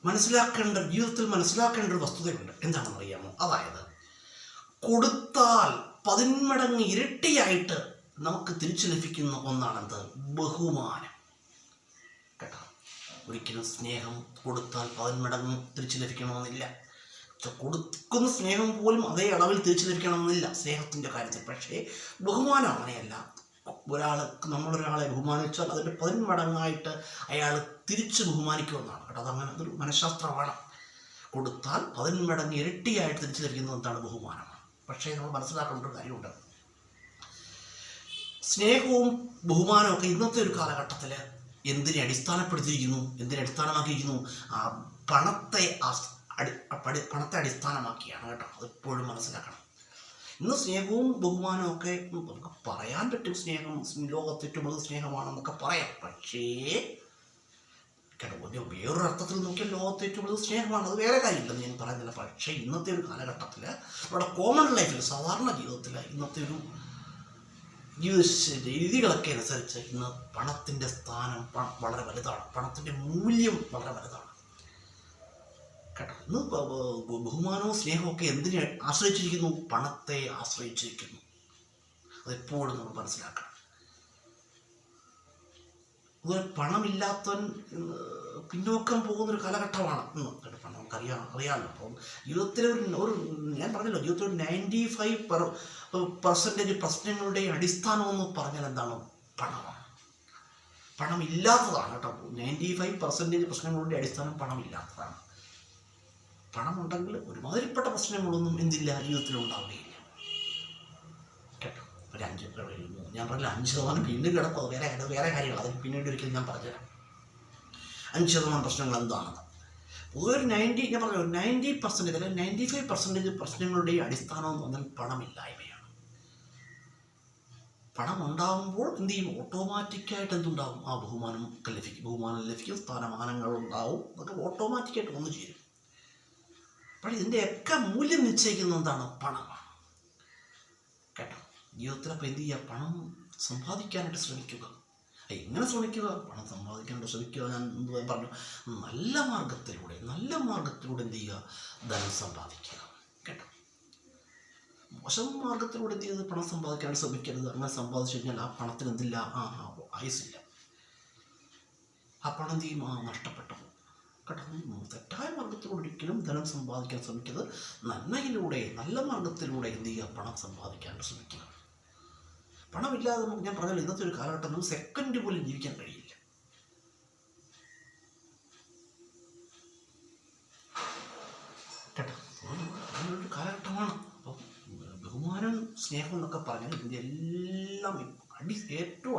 ജീവിതത്തിൽ മനസ്സിലാക്കേണ്ട ഒരു വസ്തുതയുണ്ട്. എന്താണെന്ന് അറിയാമോ? അതായത് കൊടുത്താൽ 10 മടങ്ങ് ഇരട്ടിയായിട്ട് നമുക്ക് തിരിച്ചു ലഭിക്കുന്ന ഒന്നാണെന്ത്? ബഹുമാനം. കേട്ടോ, ഒരിക്കലും സ്നേഹം കൊടുത്താൽ 10 മടങ്ങ് തിരിച്ചു ലഭിക്കണമെന്നില്ല. കൊടുക്കുന്ന സ്നേഹം പോലും അതേ അളവിൽ തിരിച്ചു ലഭിക്കണമെന്നില്ല സ്നേഹത്തിൻ്റെ കാര്യത്തിൽ. പക്ഷേ ബഹുമാനം അങ്ങനെയല്ല. നമ്മളൊരാളെ ബഹുമാനിച്ചാൽ അതിൻ്റെ 10 മടങ്ങായിട്ട് അയാൾ തിരിച്ച് ബഹുമാനിക്കുമെന്നാണ്. കേട്ടോ, അതങ്ങനെ അതൊരു മനഃശാസ്ത്രമാണ്. കൊടുത്താൽ 10 മടങ്ങ് ഇരട്ടിയായിട്ട് തിരിച്ചു ലഭിക്കുന്നത് എന്താണ്? ബഹുമാനമാണ്. പക്ഷേ നമ്മൾ മനസ്സിലാക്കേണ്ട ഒരു കാര്യമുണ്ട്. സ്നേഹവും ബഹുമാനവും ഒക്കെ ഇന്നത്തെ ഒരു കാലഘട്ടത്തിൽ എന്തിനെ അടിസ്ഥാനപ്പെടുത്തിയിരിക്കുന്നു? എന്തിനെ അടിസ്ഥാനമാക്കിയിരിക്കുന്നു? പണത്തെ അടിസ്ഥാനമാക്കിയാണ്. കേട്ടോ, അതെപ്പോഴും മനസ്സിലാക്കണം. ഇന്ന് സ്നേഹവും ബഹുമാനവും ഒക്കെ നമുക്ക് പറയാൻ പറ്റും. സ്നേഹം ലോകത്തേറ്റവും വലിയ സ്നേഹമാണെന്നൊക്കെ പറയാം. പക്ഷേ കേട്ടോ, വേറൊരു അർത്ഥത്തിൽ നോക്കിയാൽ ലോകത്തേറ്റവും വലിയ സ്നേഹമാണ്, അത് വേറെ കാര്യമില്ലെന്ന് ഞാൻ പറയുന്നില്ല. പക്ഷേ ഇന്നത്തെ ഒരു കാലഘട്ടത്തിൽ നമ്മുടെ കോമൺ ലൈഫിൽ, സാധാരണ ജീവിതത്തിൽ, ഇന്നത്തെ ഒരു ജീവിത രീതികളൊക്കെ അനുസരിച്ച് ഇന്ന് പണത്തിൻ്റെ സ്ഥാനം വളരെ വലുതാണ്. പണത്തിൻ്റെ മൂല്യം വളരെ വലുതാണ്. കേട്ടോ, ഇന്ന് ബഹുമാനവും സ്നേഹവും ഒക്കെ എന്തിനെ ആശ്രയിച്ചിരിക്കുന്നു? പണത്തെ ആശ്രയിച്ചിരിക്കുന്നു. അതെപ്പോഴും നമ്മൾ മനസ്സിലാക്കണം. അതുപോലെ പണമില്ലാത്തവൻ പിന്നോക്കം പോകുന്നൊരു കാലഘട്ടമാണ് ഇന്ന്. കേട്ടോ, നമുക്കറിയാമല്ലോ. അപ്പം ജീവിതത്തിലെ ഞാൻ പറഞ്ഞല്ലോ, ജീവിതത്തിൽ 95% പ്രശ്നങ്ങളുടെ അടിസ്ഥാനം എന്ന് പറഞ്ഞാൽ എന്താണ്? പണമാണ്. പണമില്ലാത്തതാണ്. കേട്ടോ, 95% പ്രശ്നങ്ങളുടെ അടിസ്ഥാനം പണമില്ലാത്തതാണ്. പണമുണ്ടെങ്കിൽ ഒരുമാതിരിപ്പെട്ട പ്രശ്നങ്ങളൊന്നും എന്തില്ല, ജീവിതത്തിലുണ്ടാവുകയില്ല. കേട്ടോ, ഞാൻ പറഞ്ഞില്ല 5% വീണ്ടും കിടക്കുക, വേറെ കാര്യങ്ങൾ, അത് പിന്നീട് ഒരിക്കലും ഞാൻ പറഞ്ഞുതരാം. 5% പ്രശ്നങ്ങൾ എന്താണെന്ന്. പൊതുവെ ഒരു 90% അല്ലെങ്കിൽ 95% പ്രശ്നങ്ങളുടെ അടിസ്ഥാനം എന്ന് പറഞ്ഞാൽ പണമില്ലായ്മയാണ്. പണം ഉണ്ടാകുമ്പോൾ എന്ത് ചെയ്യും? ഓട്ടോമാറ്റിക്കായിട്ട് എന്തുണ്ടാവും? ബഹുമാനം ലഭിക്കും, സ്ഥാനമാനങ്ങളുണ്ടാവും. അതൊക്കെ ഓട്ടോമാറ്റിക്കായിട്ട് വന്നു ചേരും. അപ്പോൾ ഇതിൻ്റെയൊക്കെ മൂല്യം നിശ്ചയിക്കുന്നത് എന്താണ്? പണമാണ്. കേട്ടോ, ജീവിതത്തിലപ്പോൾ എന്ത് ചെയ്യുക? പണം സമ്പാദിക്കാനായിട്ട് ശ്രമിക്കുക. എങ്ങനെ ശ്രമിക്കുക? പണം സമ്പാദിക്കാനായിട്ട് ശ്രമിക്കുക. ഞാൻ പറഞ്ഞു, നല്ല മാർഗത്തിലൂടെ എന്ത് ചെയ്യുക? ധനം സമ്പാദിക്കുക. കേട്ടോ, മോശം മാർഗത്തിലൂടെ എന്ത് ചെയ്ത് പണം സമ്പാദിക്കാനായിട്ട് ശ്രമിക്കരുത്. അങ്ങനെ സമ്പാദിച്ചു കഴിഞ്ഞാൽ ആ പണത്തിന് എന്തില്ല? ആയുസില്ല. ആ പണം എന്ത് ചെയ്യും? നഷ്ടപ്പെട്ടു. കേട്ടോ, തെറ്റായ മാർഗത്തിലൂടെ ഒരിക്കലും ധനം സമ്പാദിക്കാൻ ശ്രമിക്കരുത്. നന്മയിലൂടെ, നല്ല മാർഗത്തിലൂടെ എന്ത് ചെയ്യുക? പണം സമ്പാദിക്കാനായിട്ട് ശ്രമിക്കുക. പണമില്ലാതെ നമുക്ക്, ഞാൻ പറഞ്ഞാൽ ഇന്നത്തെ ഒരു കാലഘട്ടം ഒരു സെക്കൻഡ് പോലും ജീവിക്കാൻ കഴിയില്ല. കേട്ടോ, അങ്ങനൊരു കാലഘട്ടമാണ്. അപ്പം ബഹുമാനം, സ്നേഹം എന്നൊക്കെ പറഞ്ഞാൽ ഇതിൻ്റെ എല്ലാം ഏറ്റവും